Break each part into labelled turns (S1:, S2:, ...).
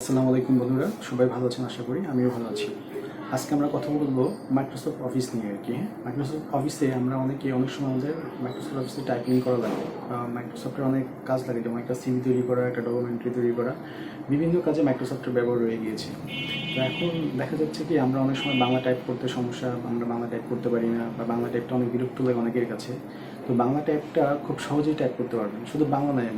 S1: আসসালামু আলাইকুম বন্ধুরা, সবাই ভালো আছেন আশা করি। আমিও ভালো আছি। আজকে আমরা কথা বলবো মাইক্রোসফট অফিস নিয়ে আর কি। মাইক্রোসফট অফিসে আমরা অনেক সময় আমাদের মাইক্রোসফট অফিসে টাইপিং করা লাগে, মাইক্রোসফটের অনেক কাজ লাগে, যেমন একটা সিভি তৈরি করা, একটা ডকুমেন্টারি তৈরি করা, বিভিন্ন কাজে মাইক্রোসফটের ব্যবহার রয়ে গিয়েছে। তো এখন দেখা যাচ্ছে কি আমরা অনেক সময় বাংলা টাইপ করতে সমস্যা, আমরা বাংলা টাইপ করতে পারি না, বা বাংলা টাইপটা অনেক বিরক্ত লাগে অনেকের কাছে। তো বাংলা টাইপটা খুব সহজেই টাইপ করতে পারবেন। শুধু বাংলা নয়,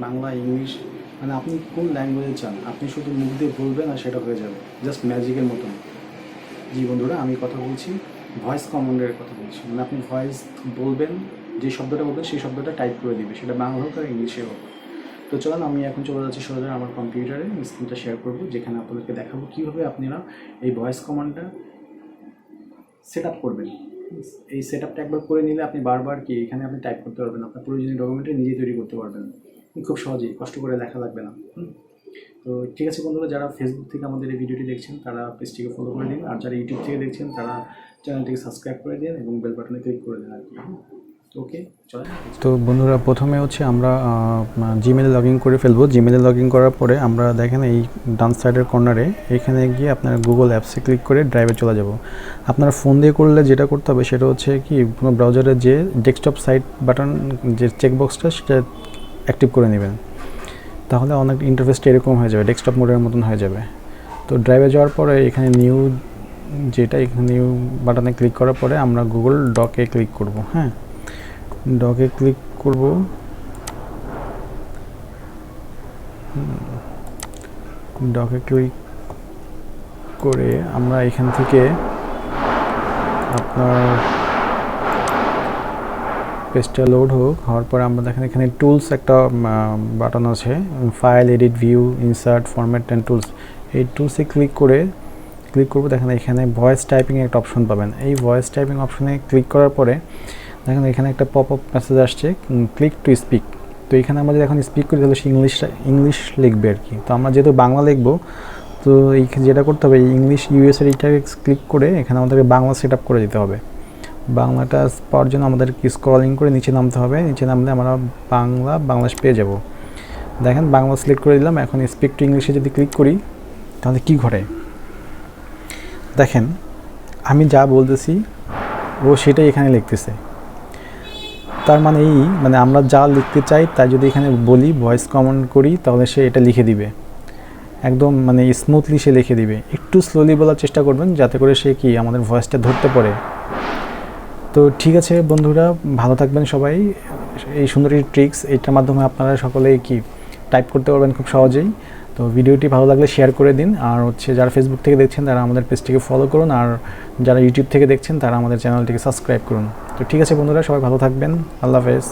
S1: বাংলা ইংলিশ, মানে আপনি কোন ল্যাঙ্গুয়েজে চান আপনি শুধু মুখ দিয়ে বলবেন আর সেটা হয়ে যাবে, জাস্ট ম্যাজিকের মতন। জি বন্ধুরা, আমি কথা বলছি ভয়েস কমান্ডের কথা বলছি। মানে আপনি ভয়েস বলবেন, যে শব্দটা বলবেন সেই শব্দটা টাইপ করে দিবে, সেটা বাংলা হোক আর ইংলিশে হোক। তো চলুন, আমি এখন চলে যাচ্ছি সরাসরি আমার কম্পিউটারে, স্ক্রিনটা শেয়ার করবো, যেখানে আপনাদেরকে দেখাবো কীভাবে আপনারা এই ভয়েস কমান্ডটা সেট আপ করবেন। এই সেট আপটা একবার করে নিলে আপনি বারবার এখানে আপনি টাইপ করতে পারবেন, আপনার প্রয়োজনীয় ডকুমেন্টে নিজে তৈরি করতে পারবেন খুব সহজেই, কষ্ট করে লেখা লাগবে না। তো ঠিক আছে বন্ধুরা, যারা ফেসবুক থেকে আমাদের এই ভিডিওটি দেখছেন তারা পেজটিকে ফলো করে দিন, আর যারা ইউটিউব থেকে দেখছেন তারা চ্যানেলটিকে সাবস্ক্রাইব করে দিন এবং বেল বাটনে ক্লিক করে দিন আর কি। ওকে, চলেন। তো বন্ধুরা, প্রথমে হচ্ছে আমরা জিমেলে লগ ইন করে ফেলবো। জিমেলে লগ ইন করার পরে আমরা দেখেন এই ডান সাইডের কর্নারে এখানে গিয়ে আপনার গুগল অ্যাপসে ক্লিক করে ড্রাইভে চলে যাব। আপনারা ফোন দিয়ে করলে যেটা করতে হবে সেটা হচ্ছে কি, কোনো ব্রাউজারে যে ডেস্কটপ সাইট বাটন যে চেকবক্সটা সেটা অ্যাক্টিভ করে নেবেন, তাহলে অনেক ইন্টারফেসটা এরকম হয়ে যাবে, ডেস্কটপ মোডের মতন হয়ে যাবে। তো ড্রাইভে যাওয়ার পরে এখানে নিউ এখানে নিউ বাটনে ক্লিক করার পরে আমরা গুগল ডকে ক্লিক করব। হ্যাঁ, ডকে ক্লিক করব। ডকে ক্লিক করে আমরা এখান থেকে আপনার পেজটা লোড হওয়ার পরে আমরা দেখেন এখানে টুলস একটা বাটন আছে, file, edit, view, insert, format and tools. এই টুলসে ক্লিক করবো। দেখেন এখানে ভয়েস টাইপিং একটা অপশন পাবেন। এই ভয়েস টাইপিং অপশনে ক্লিক করার পরে দেখেন এখানে একটা পপ আপ মেসেজ আসছে, ক্লিক টু স্পিক। তো এখানে আমরা যদি এখন স্পিক করি তাহলে সে ইংলিশ লিখবে আর কি। তো আমরা যেহেতু বাংলা লিখবো, তো এই যেটা করতে হবে, ইংলিশ ইউএসএর এইটাকে ক্লিক করে এখানে আমাদেরকে বাংলা সেট আপ করে দিতে হবে। বাংলাটা পাওয়ার জন্য আমাদেরকে স্ক্রলিং করে নিচে নামতে হবে। নিচে নামলে আমরা বাংলাদেশ পেয়ে যাব। দেখেন বাংলা সিলেক্ট করে দিলাম। এখন স্পিক টু ইংলিশে যদি ক্লিক করি তাহলে কি ঘটে দেখেন, আমি যা বলতেছি ও সেটাই এখানে লিখতেছে। তার মানে আমরা যা লিখতে চাই তাই যদি এখানে বলি, ভয়েস কমান্ড করি, তাহলে সে এটা লিখে দিবে একদম, মানে স্মুথলি সে লিখে দিবে। একটু স্লোলি বলার চেষ্টা করবেন যাতে করে সে আমাদের ভয়েসটা ধরতে পারে। তো ঠিক আছে বন্ধুরা, ভালো থাকবেন সবাই। এই সুন্দর ট্রিক্স, এইটার মাধ্যমে আপনারা সকলেই টাইপ করতে পারবেন খুব সহজেই। তো ভিডিওটি ভালো লাগলে শেয়ার করে দিন, আর যারা ফেসবুক থেকে দেখছেন তারা আমাদের পেজটিকে ফলো করুন, আর যারা ইউটিউব থেকে দেখছেন তারা আমাদের চ্যানেলটিকে সাবস্ক্রাইব করুন। তো ঠিক আছে বন্ধুরা, সবাই ভালো থাকবেন। আল্লাহ হাফেজ।